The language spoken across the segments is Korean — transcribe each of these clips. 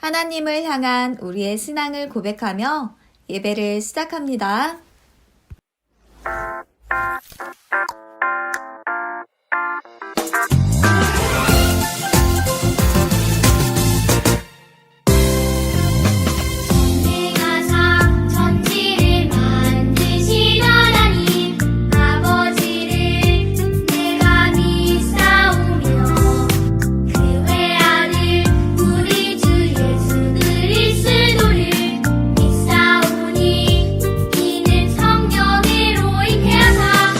하나님을 향한 우리의 신앙을 고백하며 예배를 시작합니다. 이는 성령으로 잉태하사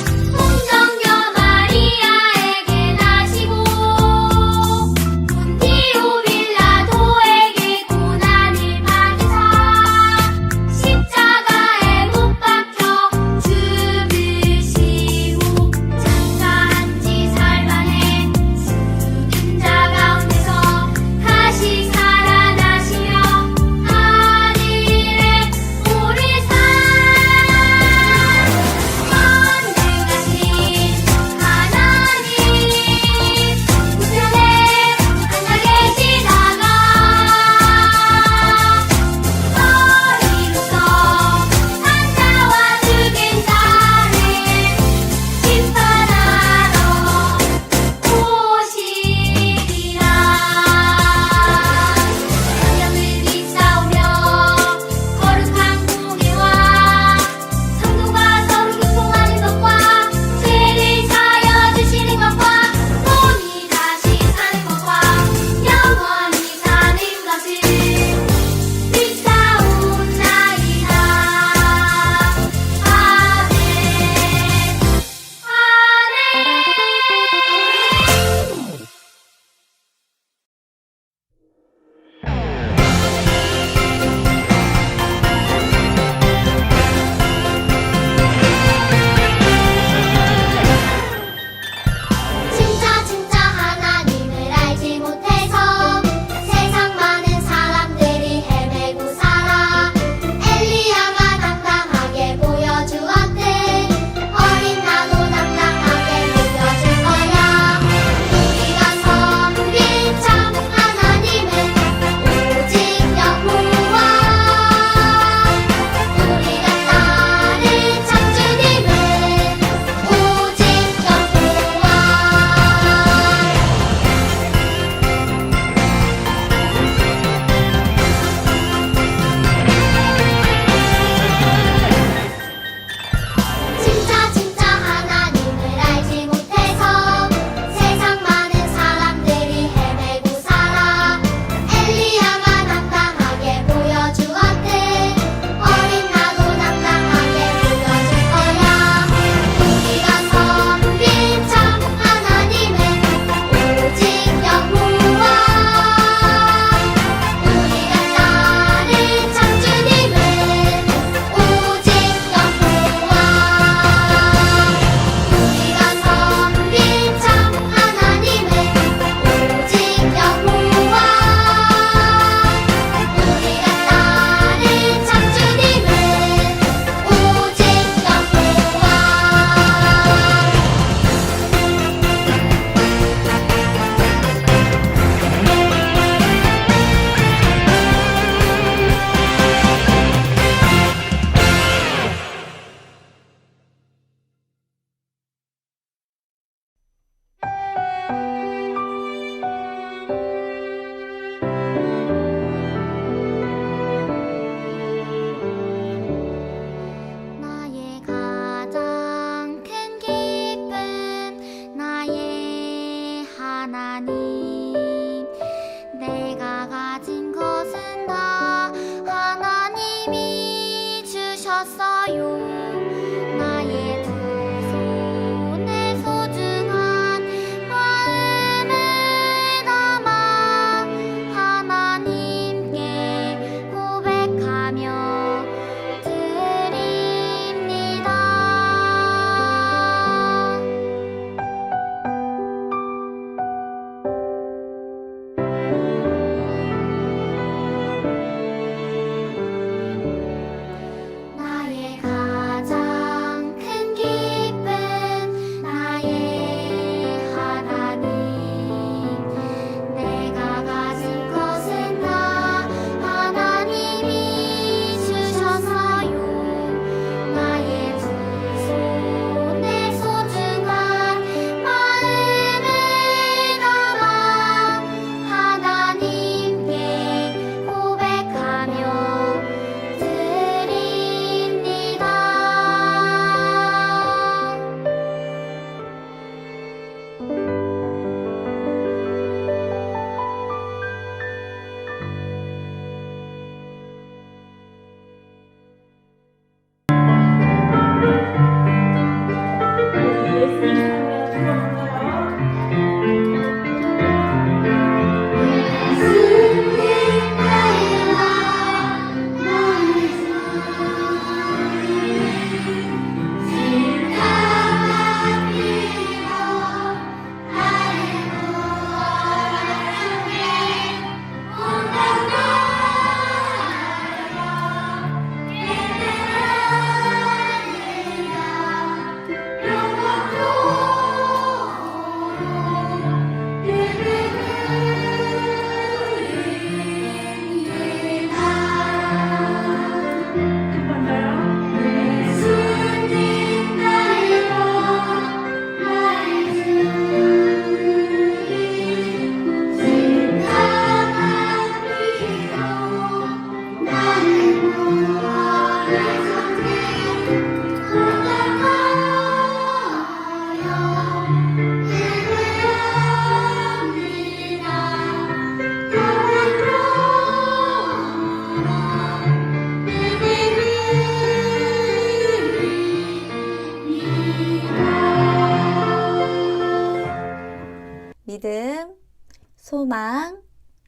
소망,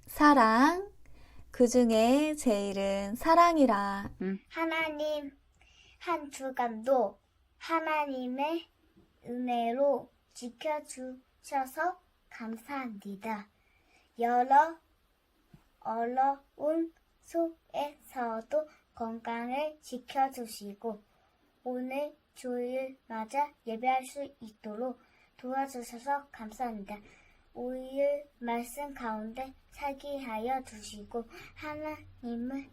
사랑, 그 중에 제일은 사랑이라. 하나님 한 주간도 하나님의 은혜로 지켜주셔서 감사합니다. 여러 어려운 속에서도 건강을 지켜주시고 오늘 주일 맞아 예배할 수 있도록 도와주셔서 감사합니다. 오늘 말씀 가운데 살게 하여 주시고 하나님을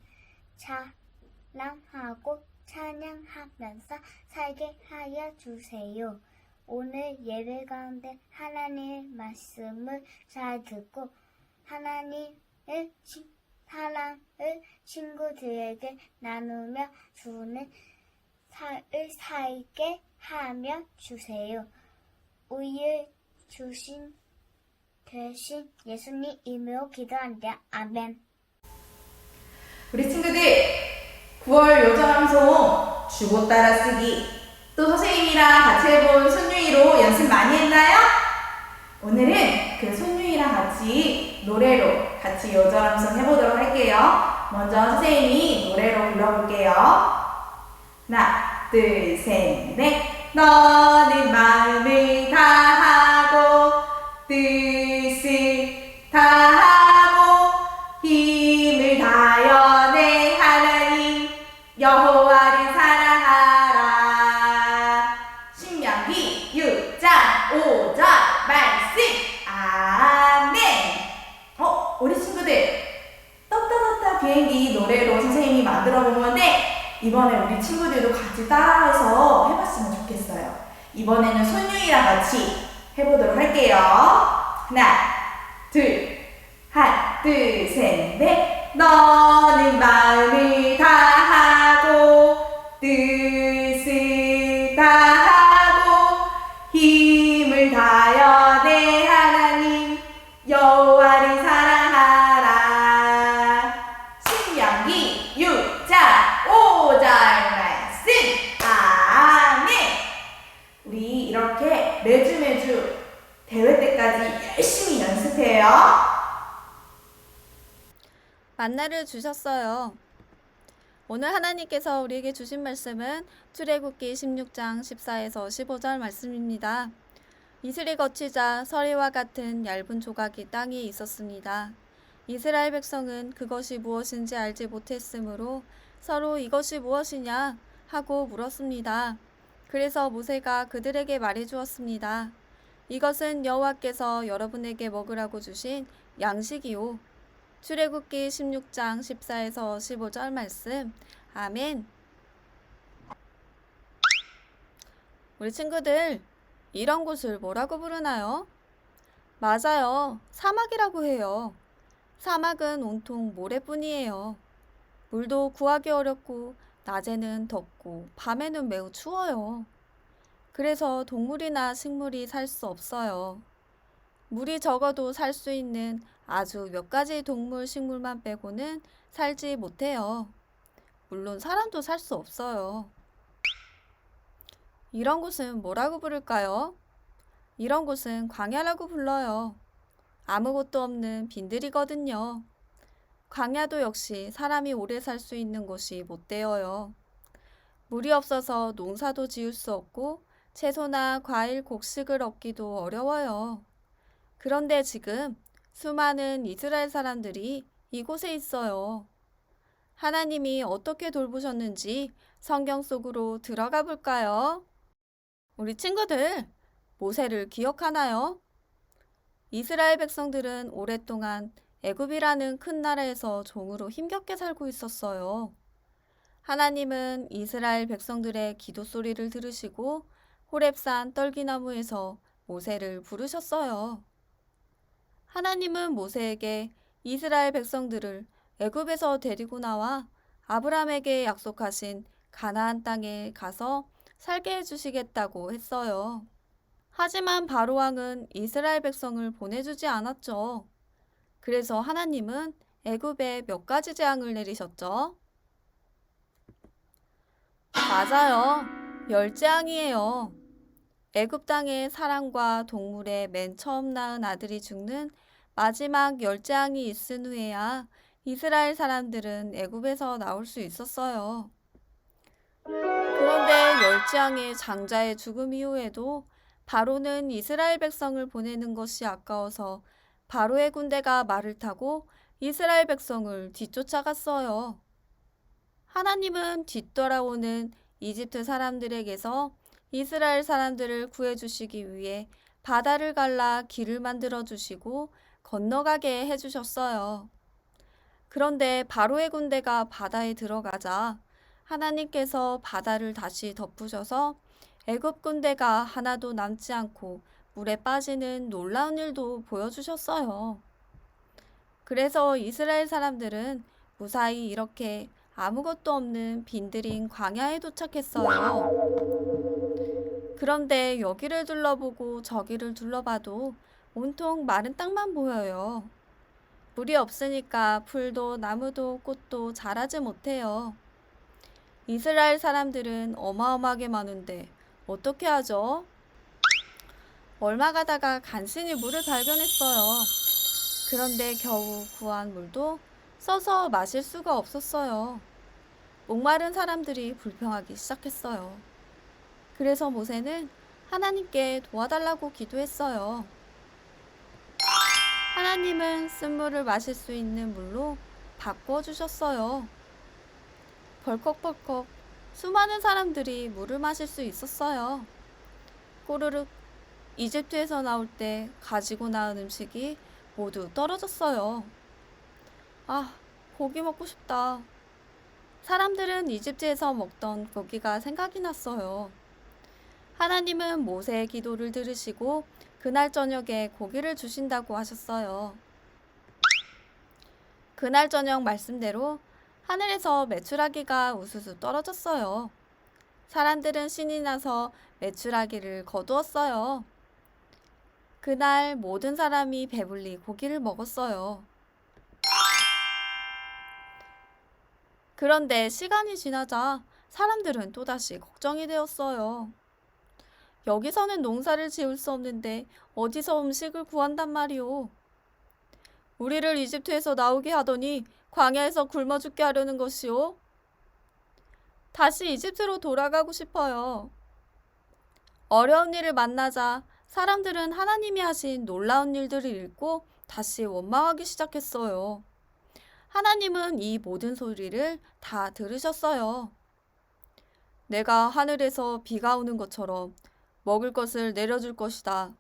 자랑하고 찬양하면서 살게 하여 주세요. 오늘 예배 가운데 하나님의 말씀을 잘 듣고 하나님의 사랑을 친구들에게 나누며 주는 삶을 살게 하며 주세요. 우유 주신 대신 예수님 이름으로 기도합니다. 아멘. 우리 친구들 9월 요절함송 주고 따라쓰기 또 선생님이랑 같이 해본 손유이로 연습 많이 했나요? 오늘은 그 손유이랑 같이 노래로 같이 요절함송 해보도록 할게요. 먼저 선생님이 노래로 불러볼게요. 하나 둘 셋 넷. 너는 마음을 다하고 뜻을 다하고 힘을 다하여 내 하나님 여호와를 사랑하라. 신명기 6장 5절 말씀. 아멘. 우리 친구들 떴다 비행기 노래로 선생님이 만들어 본 건데 이번에 우리 친구들도 같이 따라해서 해봤으면 좋겠어요. 이번에는 손유이랑 같이 해보도록 할게요. 하나 둘 셋 넷. 너는 마음을 다하고 뜻을 다하고 힘을 다하여 내 하나님 여호와를 사랑하라. 신명기 6장 5절 말씀. 아멘. 우리 이렇게 매주 대회 때까지 열심히 연습해요. 만나를 주셨어요. 오늘 하나님께서 우리에게 주신 말씀은 출애굽기 16장 14에서 15절 말씀입니다. 이슬이 거치자 서리와 같은 얇은 조각이 땅에 있었습니다. 이스라엘 백성은 그것이 무엇인지 알지 못했으므로 서로 이것이 무엇이냐 하고 물었습니다. 그래서 모세가 그들에게 말해주었습니다. 이것은 여호와께서 여러분에게 먹으라고 주신 양식이요. 출애굽기 16장 14에서 15절 말씀. 아멘. 우리 친구들, 이런 곳을 뭐라고 부르나요? 맞아요. 사막이라고 해요. 사막은 온통 모래뿐이에요. 물도 구하기 어렵고 낮에는 덥고 밤에는 매우 추워요. 그래서 동물이나 식물이 살 수 없어요. 물이 적어도 살 수 있는 아주 몇 가지 동물, 식물만 빼고는 살지 못해요. 물론 사람도 살 수 없어요. 이런 곳은 뭐라고 부를까요? 이런 곳은 광야라고 불러요. 아무것도 없는 빈들이거든요. 광야도 역시 사람이 오래 살 수 있는 곳이 못 되어요. 물이 없어서 농사도 지을 수 없고 채소나 과일, 곡식을 얻기도 어려워요. 그런데 지금 수많은 이스라엘 사람들이 이곳에 있어요. 하나님이 어떻게 돌보셨는지 성경 속으로 들어가 볼까요? 우리 친구들, 모세를 기억하나요? 이스라엘 백성들은 오랫동안 애굽이라는 큰 나라에서 종으로 힘겹게 살고 있었어요. 하나님은 이스라엘 백성들의 기도 소리를 들으시고 호렙산 떨기나무에서 모세를 부르셨어요. 하나님은 모세에게 이스라엘 백성들을 애굽에서 데리고 나와 아브라함에게 약속하신 가나안 땅에 가서 살게 해주시겠다고 했어요. 하지만 바로왕은 이스라엘 백성을 보내주지 않았죠. 그래서 하나님은 애굽에 몇 가지 재앙을 내리셨죠? 맞아요. 열재앙이에요. 애굽 땅의 사람과 동물의 맨 처음 낳은 아들이 죽는 마지막 열재앙이 있은 후에야 이스라엘 사람들은 애굽에서 나올 수 있었어요. 그런데 열재앙의 장자의 죽음 이후에도 바로는 이스라엘 백성을 보내는 것이 아까워서 바로의 군대가 말을 타고 이스라엘 백성을 뒤쫓아갔어요. 하나님은 뒤돌아오는 이집트 사람들에게서 이스라엘 사람들을 구해주시기 위해 바다를 갈라 길을 만들어 주시고 건너가게 해주셨어요. 그런데 바로의 군대가 바다에 들어가자 하나님께서 바다를 다시 덮으셔서 애굽 군대가 하나도 남지 않고 물에 빠지는 놀라운 일도 보여주셨어요. 그래서 이스라엘 사람들은 무사히 이렇게 아무것도 없는 빈들인 광야에 도착했어요. 그런데 여기를 둘러보고 저기를 둘러봐도 온통 마른 땅만 보여요. 물이 없으니까 풀도 나무도 꽃도 자라지 못해요. 이스라엘 사람들은 어마어마하게 많은데 어떻게 하죠? 얼마 가다가 간신히 물을 발견했어요. 그런데 겨우 구한 물도 써서 마실 수가 없었어요. 목마른 사람들이 불평하기 시작했어요. 그래서 모세는 하나님께 도와달라고 기도했어요. 하나님은 쓴물을 마실 수 있는 물로 바꾸어 주셨어요. 벌컥벌컥 수많은 사람들이 물을 마실 수 있었어요. 꼬르륵 이집트에서 나올 때 가지고 나온 음식이 모두 떨어졌어요. 아, 고기 먹고 싶다. 사람들은 이집트에서 먹던 고기가 생각이 났어요. 하나님은 모세의 기도를 들으시고 그날 저녁에 고기를 주신다고 하셨어요. 그날 저녁 말씀대로 하늘에서 메추라기가 우수수 떨어졌어요. 사람들은 신이 나서 메추라기를 거두었어요. 그날 모든 사람이 배불리 고기를 먹었어요. 그런데 시간이 지나자 사람들은 또다시 걱정이 되었어요. 여기서는 농사를 지을 수 없는데 어디서 음식을 구한단 말이오. 우리를 이집트에서 나오게 하더니 광야에서 굶어 죽게 하려는 것이오. 다시 이집트로 돌아가고 싶어요. 어려운 일을 만나자 사람들은 하나님이 하신 놀라운 일들을 읽고 다시 원망하기 시작했어요. 하나님은 이 모든 소리를 다 들으셨어요. 내가 하늘에서 비가 오는 것처럼 먹을 것을 내려줄 것이다.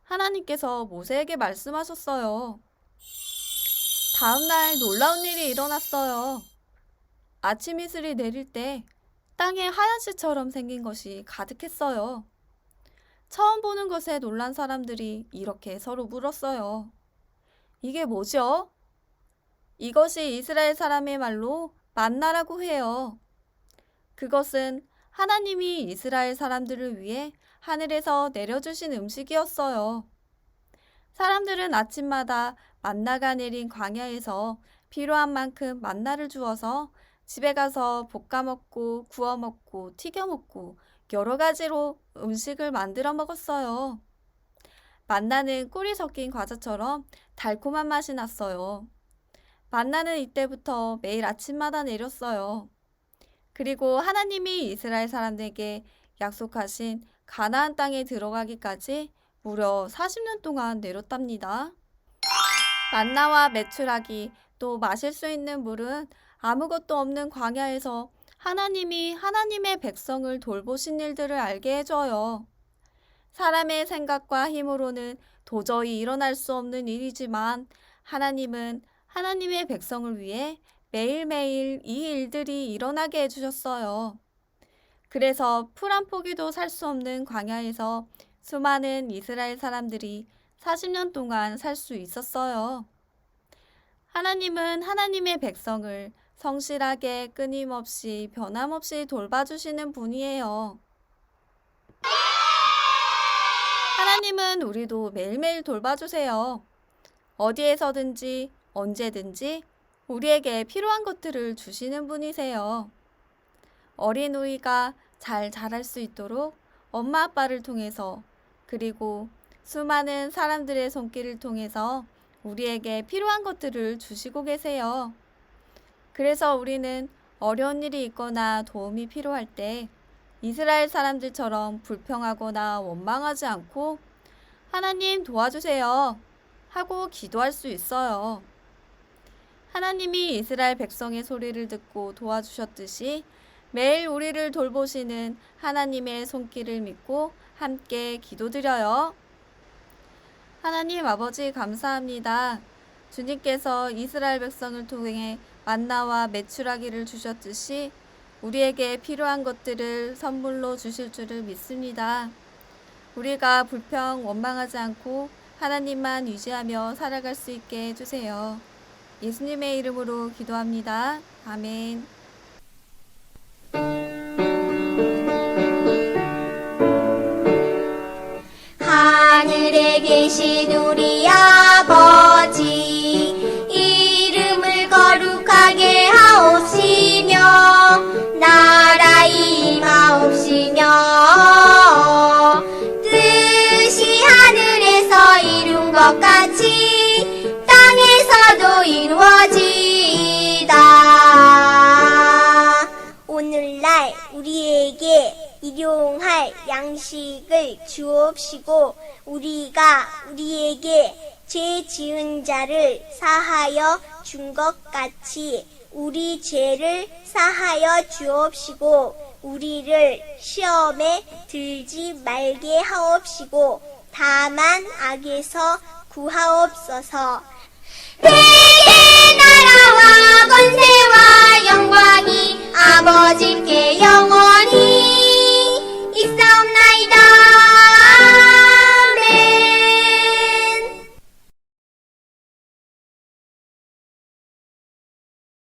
하나님께서 모세에게 말씀하셨어요. 다음날 놀라운 일이 일어났어요. 아침 이슬이 내릴 때 땅에 하얀 씨처럼 생긴 것이 가득했어요. 처음 보는 것에 놀란 사람들이 이렇게 서로 물었어요. 이게 뭐죠? 이것이 이스라엘 사람의 말로 만나라고 해요. 그것은 하나님이 이스라엘 사람들을 위해 하늘에서 내려주신 음식이었어요. 사람들은 아침마다 만나가 내린 광야에서 필요한 만큼 만나를 주어서 집에 가서 볶아 먹고 구워 먹고 튀겨 먹고 여러 가지로 음식을 만들어 먹었어요. 만나는 꿀이 섞인 과자처럼 달콤한 맛이 났어요. 만나는 이때부터 매일 아침마다 내렸어요. 그리고 하나님이 이스라엘 사람들에게 약속하신 가나안 땅에 들어가기까지 무려 40년 동안 내렸답니다. 만나와 메추라기 또 마실 수 있는 물은 아무것도 없는 광야에서 하나님이 하나님의 백성을 돌보신 일들을 알게 해줘요. 사람의 생각과 힘으로는 도저히 일어날 수 없는 일이지만 하나님은 하나님의 백성을 위해 매일매일 이 일들이 일어나게 해주셨어요. 그래서 풀 한 포기도 살 수 없는 광야에서 수많은 이스라엘 사람들이 40년 동안 살 수 있었어요. 하나님은 하나님의 백성을 성실하게 끊임없이 변함없이 돌봐주시는 분이에요. 하나님은 우리도 매일매일 돌봐주세요. 어디에서든지 언제든지 우리에게 필요한 것들을 주시는 분이세요. 어린 우이가 잘 자랄 수 있도록 엄마 아빠를 통해서 그리고 수많은 사람들의 손길을 통해서 우리에게 필요한 것들을 주시고 계세요. 그래서 우리는 어려운 일이 있거나 도움이 필요할 때 이스라엘 사람들처럼 불평하거나 원망하지 않고 하나님 도와주세요 하고 기도할 수 있어요. 하나님이 이스라엘 백성의 소리를 듣고 도와주셨듯이 매일 우리를 돌보시는 하나님의 손길을 믿고 함께 기도드려요. 하나님 아버지 감사합니다. 주님께서 이스라엘 백성을 통해 만나와 메추라기를 주셨듯이 우리에게 필요한 것들을 선물로 주실 줄을 믿습니다. 우리가 불평, 원망하지 않고 하나님만 의지하며 살아갈 수 있게 해주세요. 예수님의 이름으로 기도합니다. 아멘. 하늘에 계신 우리 아버지 이름을 거룩하게 하옵시며 나라 임하옵시며 뜻이 하늘에서 이룬 것 같이 땅에서도 이루어지이다. 오늘날 우리에게 일용할 양식을 주옵시고 우리가 우리에게 죄 지은 자를 사하여 준 것 같이 우리 죄를 사하여 주옵시고 우리를 시험에 들지 말게 하옵시고 다만 악에서 구하옵소서. 대개 나라